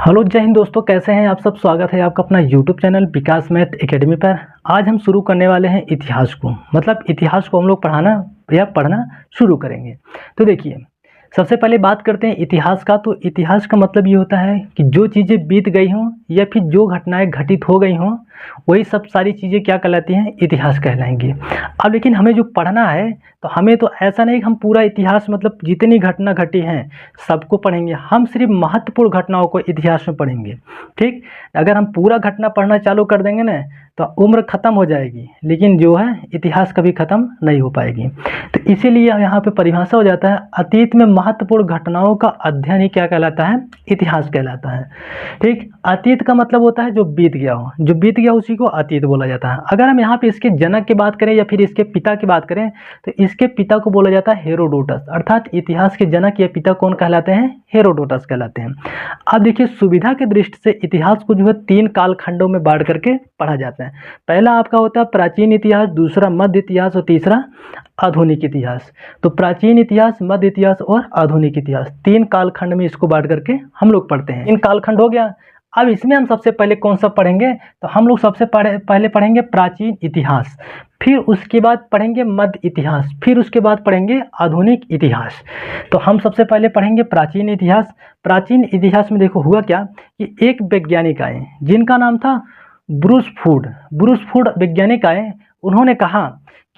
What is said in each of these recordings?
Hello जय हिंद दोस्तों, कैसे हैं आप सब। स्वागत है आपका अपना यूट्यूब चैनल विकास मैथ एकेडमी पर। आज हम शुरू करने वाले हैं इतिहास को, मतलब इतिहास को हम लोग पढ़ाना या पढ़ना शुरू करेंगे। तो देखिए, सबसे पहले बात करते हैं इतिहास का। तो इतिहास का मतलब ये होता है कि जो चीज़ें बीत गई हों या फिर जो घटनाएं घटित हो गई हों, वही सब सारी चीज़ें क्या कहलाती हैं, इतिहास कहलाएंगी। अब लेकिन हमें जो पढ़ना है, तो हमें तो ऐसा नहीं कि हम पूरा इतिहास मतलब जितनी घटना घटी हैं सबको पढ़ेंगे। हम सिर्फ महत्वपूर्ण घटनाओं को इतिहास में पढ़ेंगे। ठीक, अगर हम पूरा घटना पढ़ना चालू कर देंगे ना, तो उम्र ख़त्म हो जाएगी, लेकिन जो है इतिहास कभी ख़त्म नहीं हो पाएगी। तो इसीलिए यहाँ पे परिभाषा हो जाता है, अतीत में महत्वपूर्ण घटनाओं का अध्ययन ही क्या कहलाता है, इतिहास कहलाता है। ठीक, अतीत का मतलब होता है जो बीत गया हो, जो बीत गया उसी को अतीत बोला जाता है। अगर हम यहाँ पे इसके जनक की बात करें या फिर इसके पिता की बात करें, तो इसके पिता को बोला जाता है हेरोडोटस, अर्थात इतिहास के जनक या पिता कौन कहलाते हैं, हेरोडोटस कहलाते हैं। अब देखिए, सुविधा की दृष्टि से इतिहास को जो है 3 कालखंडों में बांट करके पढ़ा जाता है। पहला आपका होता है प्राचीन इतिहास, दूसरा मध्य इतिहास और तीसरा आधुनिक इतिहास। तो प्राचीन इतिहास, मध्य इतिहास और आधुनिक इतिहास, 3 कालखंड में इसको बांट करके हम लोग पढ़ते हैं। 3 कालखंड हो गया। अब इसमें हम सबसे पहले कौन सा पढ़ेंगे, तो हम लोग सबसे पहले पढ़ेंगे प्राचीन इतिहास, फिर उसके बाद पढ़ेंगे मध्य इतिहास, फिर उसके बाद पढ़ेंगे आधुनिक इतिहास। तो हम सबसे पहले पढ़ेंगे प्राचीन इतिहास। प्राचीन इतिहास में देखो हुआ क्या कि एक वैज्ञानिक आए जिनका नाम था ब्रूस फूड वैज्ञानिक आए। उन्होंने कहा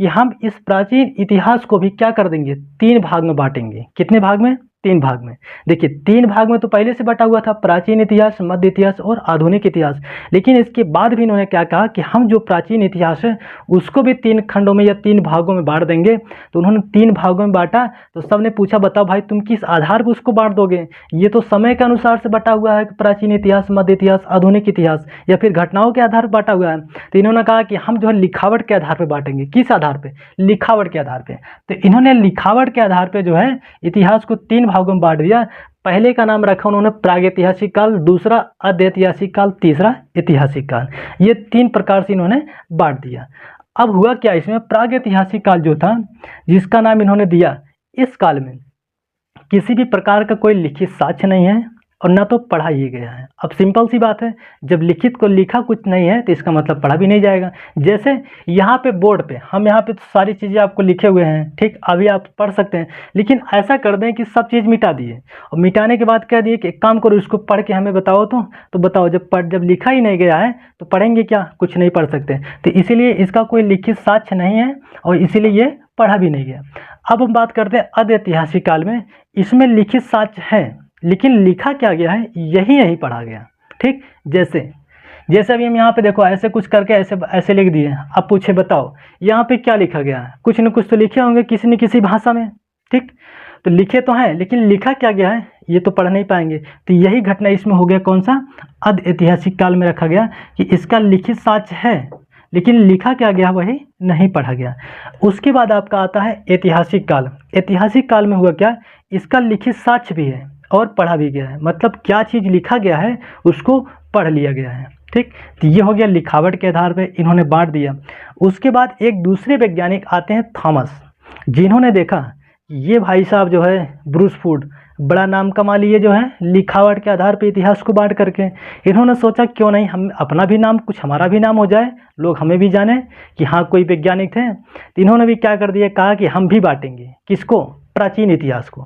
कि हम इस प्राचीन इतिहास को भी क्या कर देंगे, 3 भाग में बांटेंगे। कितने भाग में, 3 भाग में। देखिए, 3 भाग में तो पहले से बटा हुआ था, प्राचीन इतिहास, मध्य इतिहास और आधुनिक इतिहास। लेकिन इसके बाद भी इन्होंने क्या कहा कि हम जो प्राचीन इतिहास है उसको भी 3 खंडों में या 3 भागों में बांट देंगे। तो उन्होंने 3 भागों में बांटा। तो सबने पूछा, बताओ भाई तुम किस आधार पर उसको बांट दोगे, ये तो समय के अनुसार से बटा हुआ है, प्राचीन इतिहास, मध्य इतिहास, आधुनिक इतिहास, या फिर घटनाओं के आधार पर बांटा हुआ है। तो इन्होंने कहा कि हम जो है लिखावट के आधार पर बांटेंगे। किस आधार पर, लिखावट के आधार पर। तो इन्होंने लिखावट के आधार पर जो है इतिहास को 3 भागों में बांट दिया। पहले का नाम रखा उन्होंने प्रागैतिहासिक काल, दूसरा अधैतिहासिक काल, तीसरा ऐतिहासिक काल। ये 3 प्रकार से इन्होंने बांट दिया। अब हुआ क्या, इसमें प्रागैतिहासिक काल जो था, जिसका नाम इन्होंने दिया, इस काल में किसी भी प्रकार का कोई लिखित साक्ष्य नहीं है और ना तो पढ़ा ही गया है। अब सिंपल सी बात है, जब लिखित को लिखा कुछ नहीं है तो इसका मतलब पढ़ा भी नहीं जाएगा। जैसे यहाँ पे बोर्ड पे, हम यहाँ पे तो सारी चीज़ें आपको लिखे हुए हैं, ठीक, अभी आप पढ़ सकते हैं। लेकिन ऐसा कर दें कि सब चीज़ मिटा दिए और मिटाने के बाद कह दिए कि एक काम करो, इसको पढ़ के हमें बताओ। तो बताओ, जब लिखा ही नहीं गया है तो पढ़ेंगे क्या, कुछ नहीं पढ़ सकते। तो इसीलिए इसका कोई लिखित साक्ष्य नहीं है और इसीलिए ये पढ़ा भी नहीं गया। अब हम बात करते हैं अधैतिहासिक काल में। इसमें लिखित साक्ष्य है, लेकिन लिखा क्या गया है यही नहीं पढ़ा गया। ठीक, जैसे अभी हम यहाँ पे देखो ऐसे कुछ करके ऐसे लिख दिए। अब पूछे बताओ यहाँ पे क्या लिखा गया है, कुछ न कुछ तो लिखे होंगे किसी न किसी भाषा में। ठीक, तो लिखे तो हैं, लेकिन लिखा क्या गया है ये तो पढ़ नहीं पाएंगे। तो यही घटना इसमें हो गया, कौन सा, अधैतिहासिक काल में रखा गया कि इसका लिखित साक्ष्य है, लेकिन लिखा क्या गया वही नहीं पढ़ा गया। उसके बाद आपका आता है ऐतिहासिक काल। ऐतिहासिक काल में हुआ क्या, इसका लिखित साक्ष्य भी है और पढ़ा भी गया है, मतलब क्या चीज़ लिखा गया है उसको पढ़ लिया गया है। ठीक, तो ये हो गया लिखावट के आधार पे इन्होंने बांट दिया। उसके बाद एक दूसरे वैज्ञानिक आते हैं थॉमस, जिन्होंने देखा ये भाई साहब जो है ब्रूस फूड बड़ा नाम कमा लिए जो है लिखावट के आधार पे इतिहास को बांट करके। इन्होंने सोचा क्यों नहीं हम अपना भी नाम, कुछ हमारा भी नाम हो जाए, लोग हमें भी जाने कि हाँ कोई वैज्ञानिक थे। तो इन्होंने भी क्या कर दिया, कहा कि हम भी बांटेंगे, किसको, प्राचीन इतिहास को।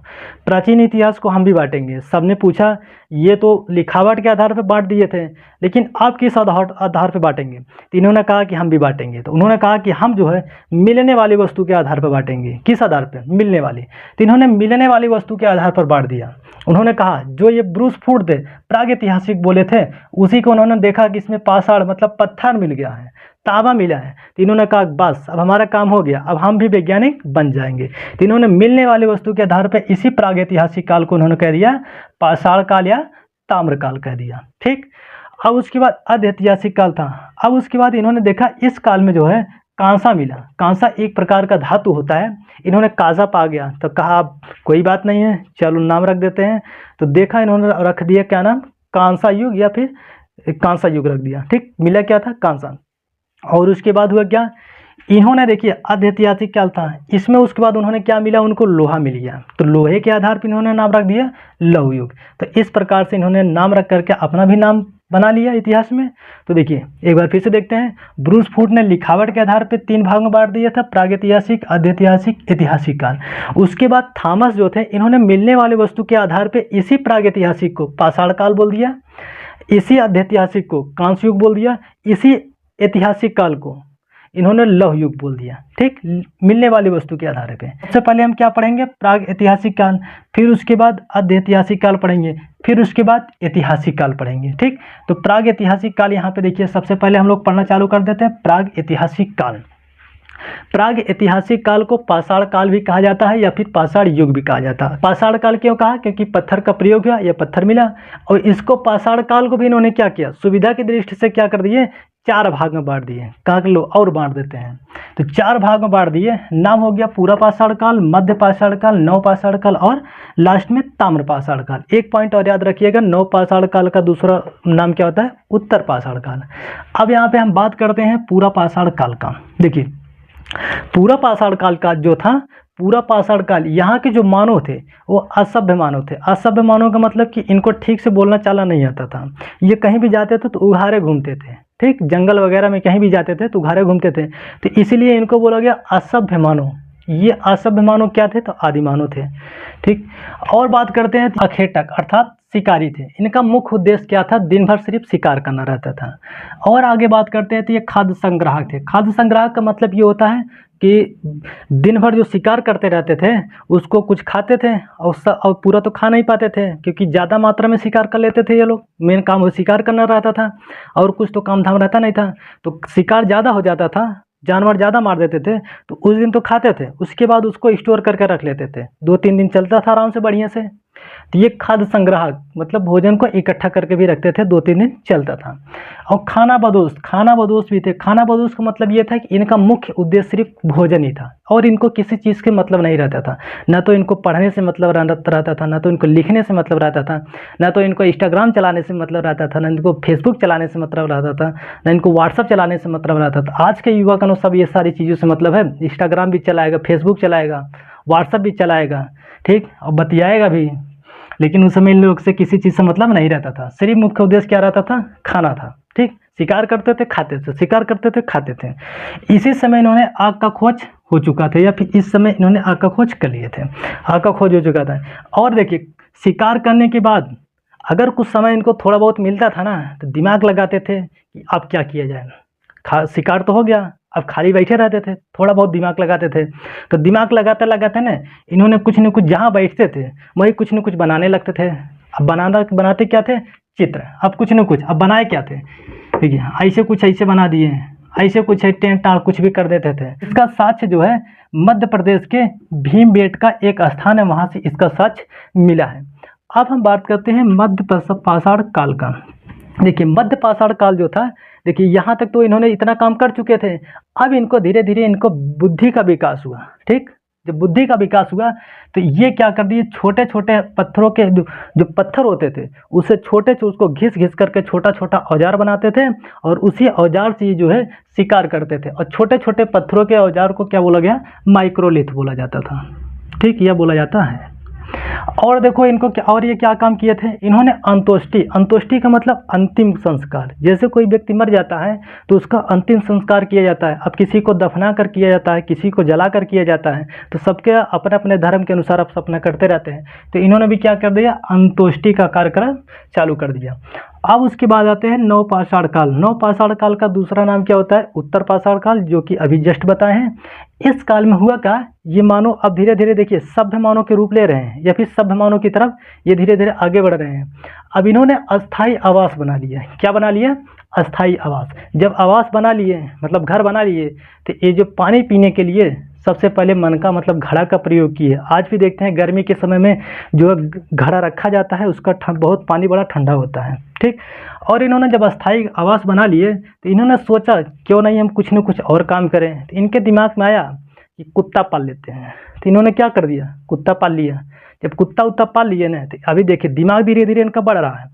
प्राचीन इतिहास को हम भी बांटेंगे। सबने पूछा, ये तो लिखावट के आधार पर बांट दिए थे, लेकिन आप किस आधार पर बांटेंगे। तो इन्होंने कहा कि हम भी बांटेंगे। तो उन्होंने कहा कि हम जो है मिलने वाली वस्तु के आधार पर बांटेंगे। किस आधार पर, मिलने वाली। तो इन्होंने मिलने वाली वस्तु के आधार पर बांट दिया। उन्होंने कहा जो ये ब्रूस फूड थे, प्रागैतिहासिक बोले थे, उसी को उन्होंने देखा कि इसमें पाषाण मतलब पत्थर मिल गया है, तांबा मिला है। तो इन्होंने कहा बस अब हमारा काम हो गया, अब हम भी वैज्ञानिक बन जाएंगे। तो इन्होंने मिलने वाली वस्तु के आधार पर इसी प्रागैतिहासिक काल को उन्होंने कह दिया पाषाण काल या ताम्रकाल कह दिया। ठीक, अब उसके बाद अधैतिहासिक काल था। अब उसके बाद इन्होंने देखा इस काल में जो है कांसा मिला। कांसा एक प्रकार का धातु होता है, इन्होंने काजा पा गया। तो कहा कोई बात नहीं है, चलो नाम रख देते हैं। तो देखा इन्होंने रख दिया क्या नाम, कांसा युग या फिर कांसा युग रख दिया। ठीक, मिला क्या था, कांसा। और उसके बाद हुआ क्या, इन्होंने देखिए अधैतिहासिक काल था, इसमें उसके बाद उन्होंने क्या मिला, उनको लोहा मिल गया, तो लोहे के आधार पर इन्होंने नाम रख दिया लौह युग। तो इस प्रकार से इन्होंने नाम रख करके अपना भी नाम बना लिया इतिहास में। तो देखिए एक बार फिर से देखते हैं, ब्रूस फूट ने लिखावट के आधार पर 3 भाग में बांट दिया था, प्रागैतिहासिक, अधैतिहासिक, ऐतिहासिक काल। उसके बाद थॉमस जो थे, इन्होंने मिलने वाले वस्तु के आधार पर इसी प्रागैतिहासिक को पाषाण काल बोल दिया, इसी अधैतिहासिक को कांस्य युग बोल दिया, इसी ऐतिहासिक काल को इन्होंने लौह युग बोल दिया। ठीक, मिलने वाली वस्तु के आधार पे। सबसे पहले हम क्या पढ़ेंगे, प्राग ऐतिहासिक काल, फिर उसके बाद अधैतिहासिक काल पढ़ेंगे, फिर उसके बाद ऐतिहासिक काल पढ़ेंगे। ठीक, तो प्राग ऐतिहासिक काल यहाँ पे देखिए सबसे पहले हम लोग पढ़ना चालू कर देते हैं। प्राग ऐतिहासिक काल, प्राग ऐतिहासिक काल को पाषाण काल भी कहा जाता है या फिर पाषाण युग भी कहा जाता है। पाषाण काल क्यों कहा, क्योंकि पत्थर का प्रयोग हुआ या पत्थर मिला, और इसको पाषाण काल को भी इन्होंने क्या किया, सुविधा की दृष्टि से क्या कर दिए, 4 भाग में बांट दिए। कहा लो और बांट देते हैं, तो 4 भाग में बांट दिए। नाम हो गया पूरा पाषाण काल, मध्य पाषाण काल, नव पाषाण काल और लास्ट में ताम्र पाषाण काल। एक पॉइंट और याद रखिएगा, नव पाषाण काल का दूसरा नाम क्या होता है, उत्तर पाषाण काल। अब यहाँ पे हम बात करते हैं पूरा पाषाण काल का। देखिए पूरा पाषाण काल का जो था, पूरा पाषाण काल, यहाँ के जो मानव थे वो असभ्य मानव थे। असभ्य मानव का मतलब कि इनको ठीक से बोलना चालना नहीं आता था। ये कहीं भी जाते थे तो उघारे घूमते थे। ठीक, जंगल वगैरह में कहीं भी जाते थे तो उघारे घूमते थे, तो इसीलिए इनको बोला गया असभ्य मानव। ये असभ्य मानव क्या थे, तो आदि मानव थे। ठीक, और बात करते हैं अखेटक अर्थात शिकारी थे। इनका मुख्य उद्देश्य क्या था, दिन भर सिर्फ शिकार करना रहता था। और आगे बात करते हैं तो ये खाद्य संग्राहक थे। खाद्य संग्राहक का मतलब ये होता है कि दिन भर जो शिकार करते रहते थे उसको कुछ खाते थे और पूरा तो खा नहीं पाते थे, क्योंकि ज़्यादा मात्रा में शिकार कर लेते थे ये लोग। मेन काम वो शिकार करना रहता था और कुछ तो काम धाम रहता नहीं था, तो शिकार ज़्यादा हो जाता था, जानवर ज़्यादा मार देते थे, तो उस दिन तो खाते थे, उसके बाद उसको स्टोर करके रख लेते थे, 2-3 दिन चलता था आराम से बढ़िया से। तो ये खाद्य संग्राहक मतलब भोजन को इकट्ठा करके भी रखते थे, 2-3 दिन चलता था। और खाना बदोश भी थे। खाना बदोश का मतलब ये था कि इनका मुख्य उद्देश्य सिर्फ भोजन ही था और इनको किसी चीज़ के मतलब नहीं रहता था। ना तो इनको पढ़ने से मतलब रहता था, ना तो इनको लिखने से मतलब रहता था, ना तो इनको इंस्टाग्राम चलाने से मतलब रहता था, ना इनको फेसबुक चलाने से मतलब रहता था, ना इनको व्हाट्सअप चलाने से मतलब रहता था। आज के युवा का सब ये सारी चीज़ों से मतलब है, इंस्टाग्राम भी चलाएगा, फेसबुक चलाएगा, व्हाट्सअप भी चलाएगा, ठीक, और बतियाएगा भी। लेकिन उस समय इन लोग से किसी चीज़ से मतलब नहीं रहता था, सिर्फ मुख्य उद्देश्य क्या रहता था, खाना था। ठीक, शिकार करते थे, खाते थे, शिकार करते थे, खाते थे। इसी समय इन्होंने आग का खोज हो चुका था, या फिर इस समय इन्होंने आग का खोज कर लिए थे, आग का खोज हो चुका था। और देखिए शिकार करने के बाद अगर कुछ समय इनको थोड़ा बहुत मिलता था ना, तो दिमाग लगाते थे कि अब क्या किया जाए। शिकार तो हो गया, अब खाली बैठे रहते थे, थोड़ा बहुत दिमाग लगाते थे। तो दिमाग लगाते लगाते ना इन्होंने कुछ न कुछ जहाँ बैठते थे वही कुछ न कुछ बनाने लगते थे। अब बनाते क्या थे, चित्र। अब कुछ न कुछ, अब बनाए क्या थे, देखिए ऐसे कुछ ऐसे बना दिए, ऐसे कुछ टेंट टाँट कुछ भी कर देते थे। इसका साक्ष्य जो है मध्य प्रदेश के भीमबेटका एक स्थान है, वहाँ से इसका साक्ष्य मिला है। अब हम बात करते हैं मध्य पाषाण काल का। देखिए मध्य पाषाण काल जो था, देखिए यहाँ तक तो इन्होंने इतना काम कर चुके थे। अब इनको धीरे धीरे इनको बुद्धि का विकास हुआ। ठीक, जब बुद्धि का विकास हुआ तो ये क्या कर दिए, छोटे छोटे पत्थरों के जो पत्थर होते थे उसे उसको घिस घिस करके छोटा छोटा औजार बनाते थे और उसी औजार से जो है शिकार करते थे। और छोटे छोटे पत्थरों के औजार को क्या बोला गया, माइक्रोलिथ बोला जाता था। ठीक, यह बोला जाता है। और देखो इनको क्या, और ये क्या काम किए थे, इन्होंने अंतोष्टि का मतलब अंतिम संस्कार। जैसे कोई व्यक्ति मर जाता है तो उसका अंतिम संस्कार किया जाता है। अब किसी को दफना कर किया जाता है, किसी को जला कर किया जाता है, तो सबके अपने अपने धर्म के अनुसार आप अपना करते रहते हैं। तो इन्होंने भी क्या कर दिया, अंतोष्टि का कार्यक्रम चालू कर दिया। अब उसके बाद आते हैं नव पाषाण काल। नव पाषाण काल का दूसरा नाम क्या होता है, उत्तर पाषाण काल, जो कि अभी जस्ट बताए हैं। इस काल में हुआ क्या, ये मानव अब धीरे धीरे देखिए सभ्य मानव के रूप ले रहे हैं, या फिर सभ्य मानव की तरफ ये धीरे धीरे आगे बढ़ रहे हैं। अब इन्होंने अस्थाई आवास बना लिया। क्या बना लिया, अस्थाई आवास। जब आवास बना लिए मतलब घर बना लिए, तो ये जो पानी पीने के लिए सबसे पहले मन का मतलब घड़ा का प्रयोग किए। आज भी देखते हैं गर्मी के समय में जो घड़ा रखा जाता है उसका बहुत पानी बड़ा ठंडा होता है। ठीक, और इन्होंने जब अस्थाई आवास बना लिए तो इन्होंने सोचा क्यों नहीं हम कुछ न कुछ और काम करें। तो इनके दिमाग में आया कि कुत्ता पाल लेते हैं। तो इन्होंने क्या कर दिया, कुत्ता पाल लिया। जब कुत्ता पाल लिए ना, तो अभी देखिए दिमाग धीरे धीरे इनका बढ़ रहा है।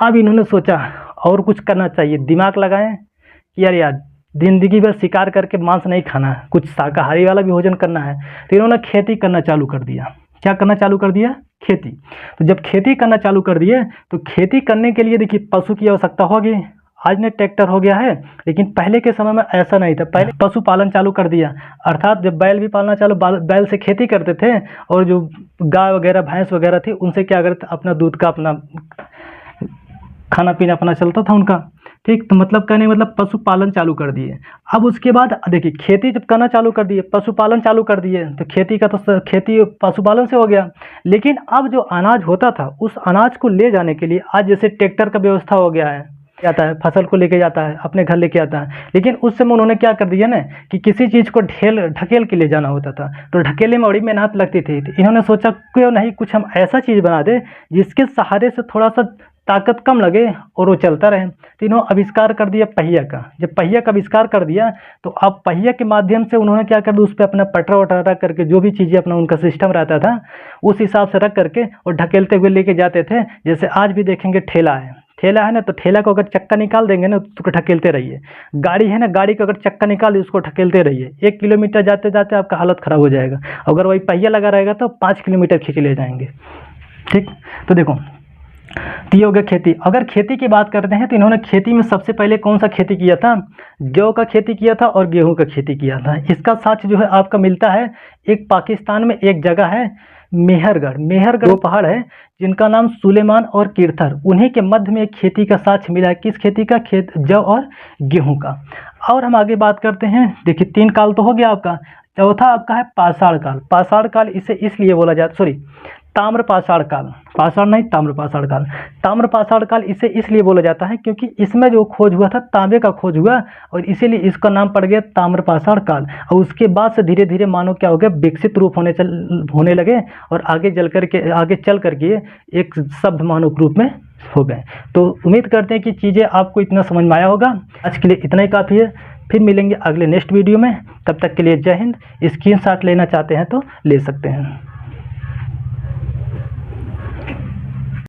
अब इन्होंने सोचा और कुछ करना चाहिए, दिमाग लगाएं कि यार जिंदगी भर शिकार करके मांस नहीं खाना है, कुछ शाकाहारी वाला भी भोजन करना है। तो इन्होंने खेती करना चालू कर दिया। क्या करना चालू कर दिया? खेती। तो जब खेती करना चालू कर दिए तो खेती करने के लिए देखिए पशु की आवश्यकता होगी। आज ने ट्रैक्टर हो गया है, लेकिन पहले के समय में ऐसा नहीं था। पहले पशुपालन चालू कर दिया, अर्थात जब बैल भी पालना चालू, बैल से खेती करते थे और जो गाय वगैरह भैंस वगैरह थी उनसे क्या करते, अपना दूध का अपना खाना पीना अपना चलता था उनका। ठीक, तो मतलब कहने मतलब पशुपालन चालू कर दिए। अब उसके बाद देखिए खेती जब करना चालू कर दिए, पशुपालन चालू कर दिए, तो खेती का तो खेती पशुपालन से हो गया। लेकिन अब जो अनाज होता था उस अनाज को ले जाने के लिए आज जैसे ट्रैक्टर का व्यवस्था हो गया है, जाता है फसल को लेके जाता है, अपने घर लेके आता है। लेकिन उस समय उन्होंने क्या कर दिया ना कि किसी चीज़ को ढकेल के ले जाना होता था, तो ढकेले में बड़ी मेहनत लगती थी। तो इन्होंने सोचा क्यों नहीं कुछ हम ऐसा चीज़ बना दे जिसके सहारे से थोड़ा सा ताकत कम लगे और वो चलता रहे। तो इन्होंने आविष्कार कर दिया पहिया का। जब पहिया का आविष्कार कर दिया तो अब पहिया के माध्यम से उन्होंने क्या कर दिया, उस पर अपना पटरा वटरा रख करके जो भी चीज़ें अपना उनका सिस्टम रहता था उस हिसाब से रख करके और ढकेलते हुए लेके जाते थे। जैसे आज भी देखेंगे ठेला है ना, तो ठेला को अगर चक्का निकाल देंगे ना तो उसको ढकेलते रहिए। गाड़ी है ना, गाड़ी को अगर चक्का निकाल दिए उसको ढकेलते रहिए। 1 किलोमीटर जाते जाते आपका हालत ख़राब हो जाएगा। अगर वही पहिया लगा रहेगा तो 5 किलोमीटर खींच ले जाएंगे। ठीक, तो देखो तो ये हो गया खेती। अगर खेती की बात करते हैं तो इन्होंने खेती में सबसे पहले कौन सा खेती किया था? जौ का खेती किया था और गेहूं का खेती किया था। इसका साक्ष्य जो है आपका मिलता है एक पाकिस्तान में एक जगह है मेहरगढ़ दो पहाड़ है जिनका नाम सुलेमान और कीर्थर, उन्हीं के मध्य में एक खेती का साक्ष्य मिला है। किस खेती का? जौ और गेहूं का। और हम आगे बात करते हैं। देखिए 3 काल तो हो गया आपका, चौथा आपका है पाषाण काल। पाषाण काल इसे इसलिए बोला जाता, सॉरी ताम्र पाषाण काल, पाषाण नहीं ताम्र पाषाण काल। ताम्र पाषाण काल इसे इसलिए बोला जाता है क्योंकि इसमें जो खोज हुआ था तांबे का खोज हुआ और इसीलिए इसका नाम पड़ गया ताम्र पाषाण काल। और उसके बाद से धीरे धीरे मानव क्या हो गया, विकसित रूप होने लगे और आगे चल करके एक शब्द मानव रूप में हो गए। तो उम्मीद करते हैं कि चीज़ें आपको इतना समझ में आया होगा। आज के लिए इतना ही काफ़ी है, फिर मिलेंगे अगले नेक्स्ट वीडियो में। तब तक के लिए जय हिंद। स्क्रीनशॉट लेना चाहते हैं तो ले सकते हैं।